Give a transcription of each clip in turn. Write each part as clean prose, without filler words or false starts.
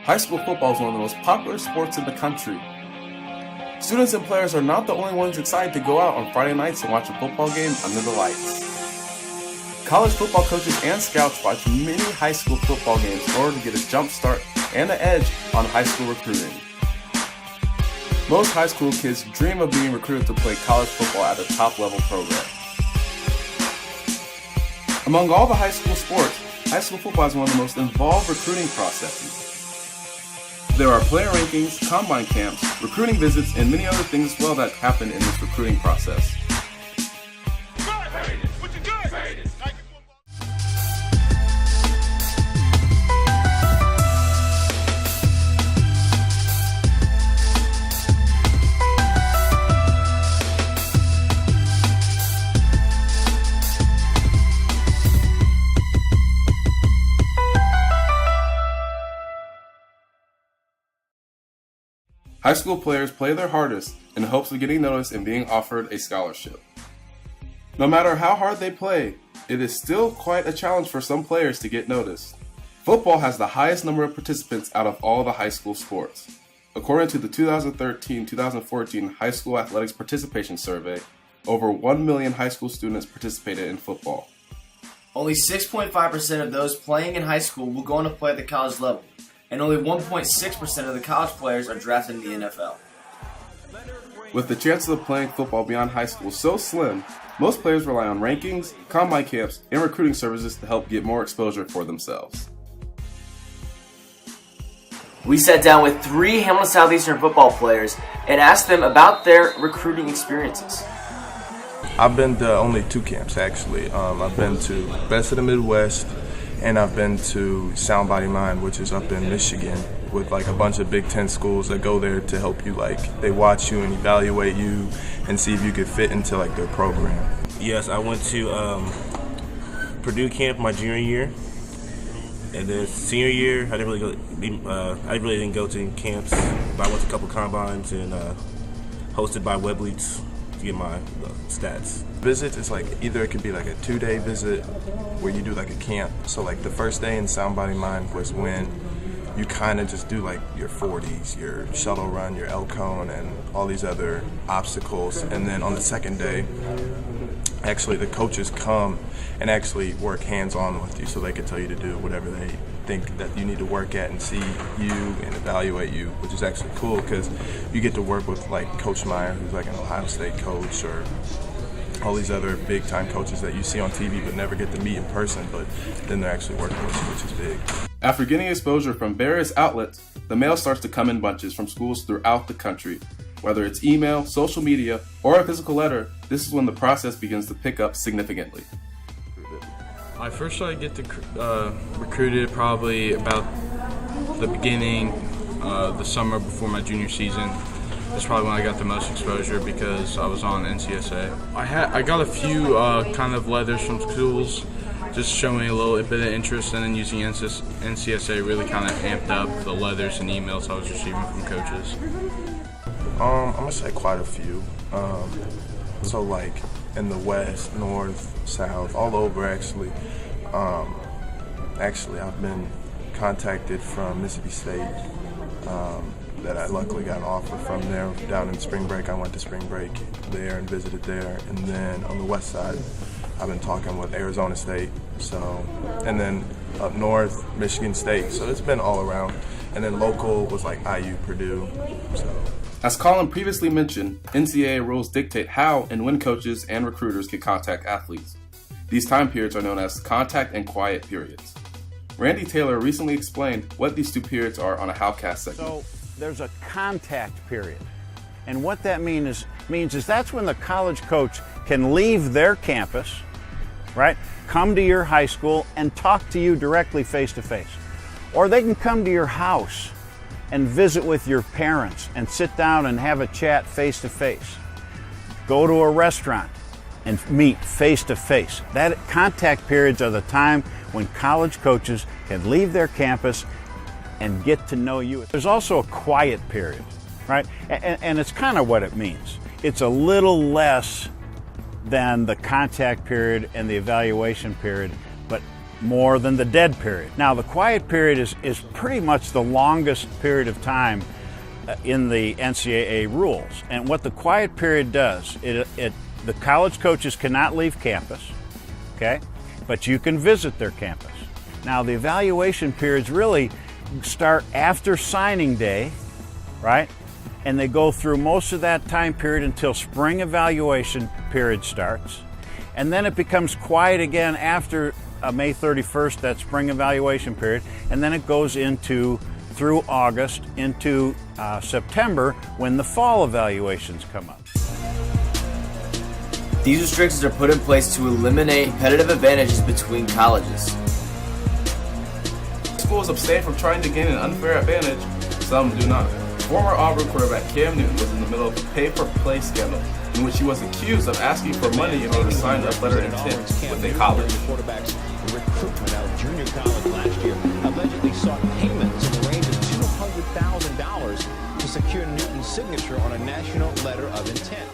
High school football is one of the most popular sports in the country. Students and players are not the only ones excited to go out on Friday nights and watch a football game under the lights. College football coaches and scouts watch many high school football games in order to get a jump start and an edge on high school recruiting. Most high school kids dream of being recruited to play college football at a top-level program. Among all the high school sports, high school football is one of the most involved recruiting processes. There are player rankings, combine camps, recruiting visits, and many other things as well that happen in this recruiting process. High school players play their hardest in hopes of getting noticed and being offered a scholarship. No matter how hard they play, it is still quite a challenge for some players to get noticed. Football has the highest number of participants out of all the high school sports. According to the 2013-2014 High School Athletics Participation Survey, over 1 million high school students participated in football. Only 6.5% of those playing in high school will go on to play at the college level, and only 1.6% of the college players are drafted in the NFL. With the chances of playing football beyond high school so slim, most players rely on rankings, combine camps, and recruiting services to help get more exposure for themselves. We sat down with 3 Hamilton Southeastern football players and asked them about their recruiting experiences. I've been to only 2 camps actually. I've been to Best of the Midwest, and I've been to Sound Body Mind, which is up in Michigan, with like a bunch of Big Ten schools that go there to help you. Like, they watch you and evaluate you and see if you could fit into like their program. Yes, I went to Purdue camp my junior year, and then senior year I really didn't go to any camps, but I went to a couple combines and hosted by Webleats to get my stats. Visit is like, either it could be like a 2-day visit where you do like a camp. So like the first day in Sound Body Mind was when you kind of just do like your 40s, your shuttle run, your L cone, and all these other obstacles. And then on the second day, actually the coaches come and actually work hands-on with you, so they can tell you to do whatever they think that you need to work at and see you and evaluate you, which is actually cool because you get to work with like Coach Meyer, who's like an Ohio State coach, or all these other big-time coaches that you see on TV but never get to meet in person, but then they're actually working with you, which is big. After getting exposure from various outlets, the mail starts to come in bunches from schools throughout the country. Whether it's email, social media, or a physical letter, this is when the process begins to pick up significantly. I first started to get recruited probably about the beginning the summer before my junior season. That's probably when I got the most exposure because I was on NCAA. I got a few kind of letters from schools just showing a little bit of interest, and then using NCAA really kind of amped up the letters and emails I was receiving from coaches. I'm gonna say quite a few. So like in the West, North, South, all over actually. Actually, I've been contacted from Mississippi State that I luckily got an offer from there down in spring break. I went to spring break there and visited there. And then on the west side, I've been talking with Arizona State. So, and then up north, Michigan State. So it's been all around. And then local was like IU, Purdue. So. As Colin previously mentioned, NCAA rules dictate how and when coaches and recruiters can contact athletes. These time periods are known as contact and quiet periods. Randy Taylor recently explained what these 2 periods are on a Howcast segment. So there's a contact period. And what that means is that's when the college coach can leave their campus, right, come to your high school and talk to you directly face to face. Or they can come to your house and visit with your parents and sit down and have a chat face to face. Go to a restaurant and meet face to face. That contact periods are the time when college coaches can leave their campus and get to know you. There's also a quiet period, right? And it's kind of what it means. It's a little less than the contact period and the evaluation period, but more than the dead period. Now, the quiet period is pretty much the longest period of time in the NCAA rules. And what the quiet period does, the college coaches cannot leave campus, okay? But you can visit their campus. Now, the evaluation periods really start after signing day, right? And they go through most of that time period until spring evaluation period starts. And then it becomes quiet again after May 31st, that spring evaluation period. And then it goes through August into September when the fall evaluations come up. These restrictions are put in place to eliminate competitive advantages between colleges. Schools abstain from trying to gain an unfair advantage, some do not. Former Auburn quarterback Cam Newton was in the middle of a pay-for-play scandal in which he was accused of asking for money in order to sign a letter of intent with a college. Quarterback's recruitment out of junior college last year allegedly sought payments in the range of $200,000 to secure Newton's signature on a national letter of intent.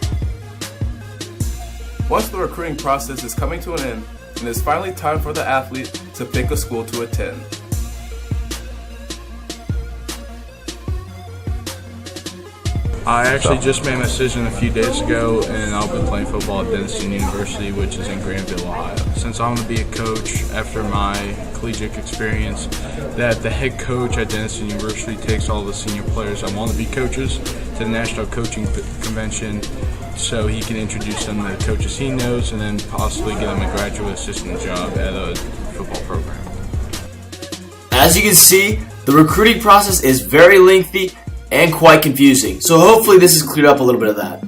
Once the recruiting process is coming to an end, and it's finally time for the athlete to pick a school to attend. I actually just made my decision a few days ago, and I'll be playing football at Denison University, which is in Granville, Ohio. Since I'm going to be a coach after my collegiate experience, that the head coach at Denison University takes all the senior players that want to be coaches to the National Coaching Convention so he can introduce them to the coaches he knows and then possibly get them a graduate assistant job at a football program. As you can see, the recruiting process is very lengthy and quite confusing, so hopefully this has cleared up a little bit of that.